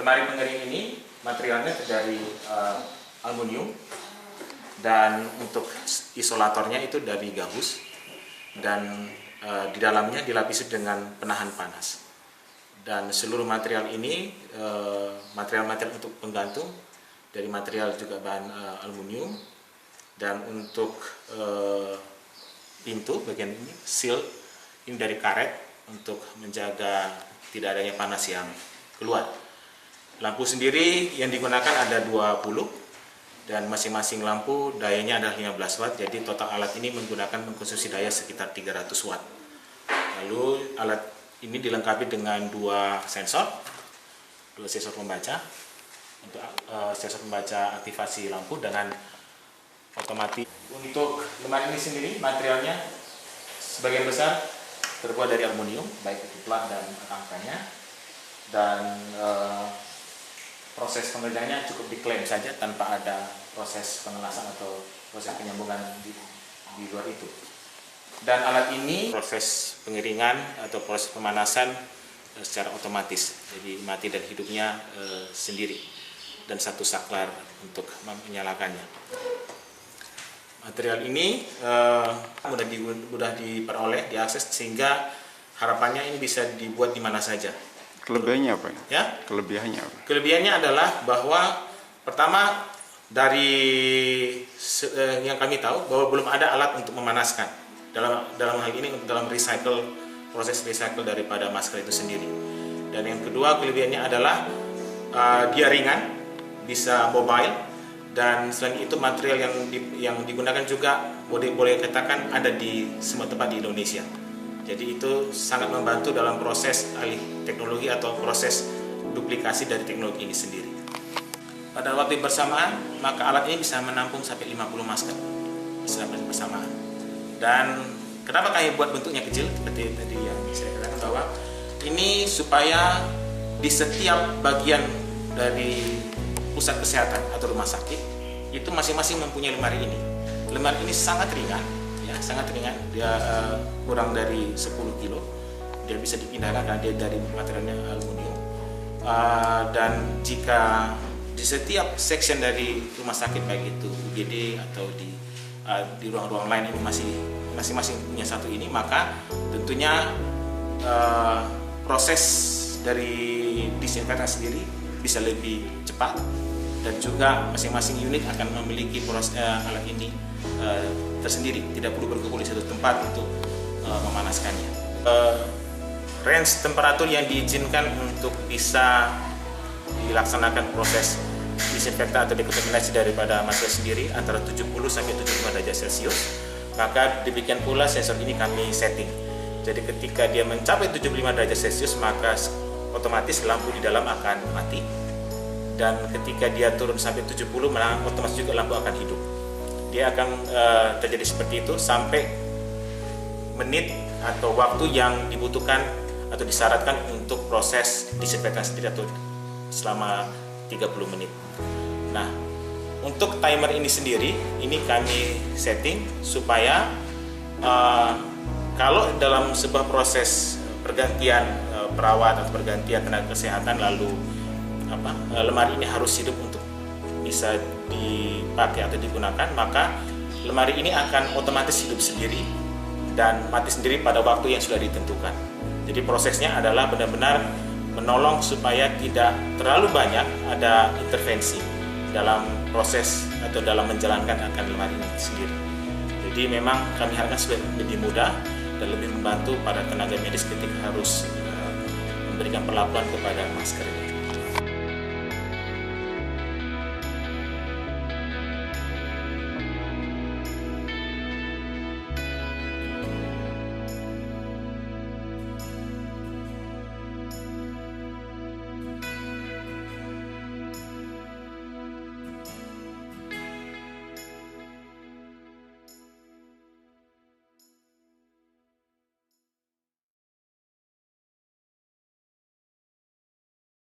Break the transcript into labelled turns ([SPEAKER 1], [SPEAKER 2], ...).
[SPEAKER 1] Lemari pengering ini materialnya dari aluminium, dan untuk isolatornya itu dari gabus, dan di dalamnya dilapisi dengan penahan panas. Dan seluruh material ini material-material untuk penggantung dari material juga bahan aluminium, dan untuk pintu bagian ini seal ini dari karet untuk menjaga tidak adanya panas yang keluar. Lampu sendiri yang digunakan ada 20, dan masing-masing lampu dayanya adalah 15 watt, jadi total alat ini mengkonsumsi daya sekitar 300 watt. Lalu alat ini dilengkapi dengan dua sensor pembaca, untuk sensor pembaca aktivasi lampu dengan otomatis. Untuk lemari ini sendiri materialnya sebagian besar terbuat dari aluminium, baik itu plat dan rangkanya, dan proses pengerjaannya cukup diklaim saja tanpa ada proses pengelasan atau proses penyambungan di luar itu. Dan alat ini proses pengeringan atau proses pemanasan secara otomatis, jadi mati dan hidupnya sendiri, dan satu saklar untuk menyalakannya. Material ini mudah diperoleh, diakses, sehingga harapannya ini bisa dibuat di mana saja.
[SPEAKER 2] Kelebihannya apa?
[SPEAKER 1] Ya?
[SPEAKER 2] Kelebihannya apa?
[SPEAKER 1] Kelebihannya adalah bahwa pertama, dari yang kami tahu bahwa belum ada alat untuk memanaskan. Dalam hal ini dalam proses recycle daripada masker itu sendiri. Dan yang kedua, kelebihannya adalah dia ringan, bisa mobile, dan selain itu material yang digunakan juga boleh katakan ada di semua tempat di Indonesia. Jadi itu sangat membantu dalam proses alih teknologi atau proses duplikasi dari teknologi ini sendiri. Pada waktu bersamaan, maka alat ini bisa menampung sampai 50 masker bersamaan. Dan kenapa kami buat bentuknya kecil, seperti tadi yang saya katakan, bahwa ini supaya di setiap bagian dari pusat kesehatan atau rumah sakit itu masing-masing mempunyai lemari ini. Lemari ini sangat ringan, ya, sangat ringan. Dia kurang dari 10 kilo. Dia bisa dipindahkan karena dia dari materialnya aluminium. Dan jika di setiap section dari rumah sakit, baik itu UGD atau di ruang-ruang lain ini masing-masing punya satu ini, maka tentunya proses dari disinfektan sendiri bisa lebih cepat, dan juga masing-masing unit akan memiliki alat ini tersendiri, tidak perlu berkumpul di satu tempat untuk memanaskannya. Range temperatur yang diizinkan untuk bisa dilaksanakan proses disinfektan atau dekontaminasi daripada masker sendiri antara 70 sampai 75 derajat Celcius. Maka demikian pula sensor ini kami setting. Jadi ketika dia mencapai 75 derajat Celcius, maka otomatis lampu di dalam akan mati. Dan ketika dia turun sampai 70, maka otomatis juga lampu akan hidup. Dia akan terjadi seperti itu sampai menit atau waktu yang dibutuhkan atau disyaratkan untuk proses disinfektan sendiri, atau selama 30 menit. Nah, untuk timer ini sendiri, ini kami setting supaya kalau dalam sebuah proses pergantian perawat atau pergantian tenaga kesehatan, lalu lemari ini harus hidup untuk bisa dipakai atau digunakan, maka lemari ini akan otomatis hidup sendiri dan mati sendiri pada waktu yang sudah ditentukan. Jadi prosesnya adalah benar-benar menolong supaya tidak terlalu banyak ada intervensi dalam proses atau dalam menjalankan lemari ini sendiri. Jadi memang kami harapkan supaya lebih mudah dan lebih membantu para tenaga medis ketika harus memberikan perlakuan kepada masker ini.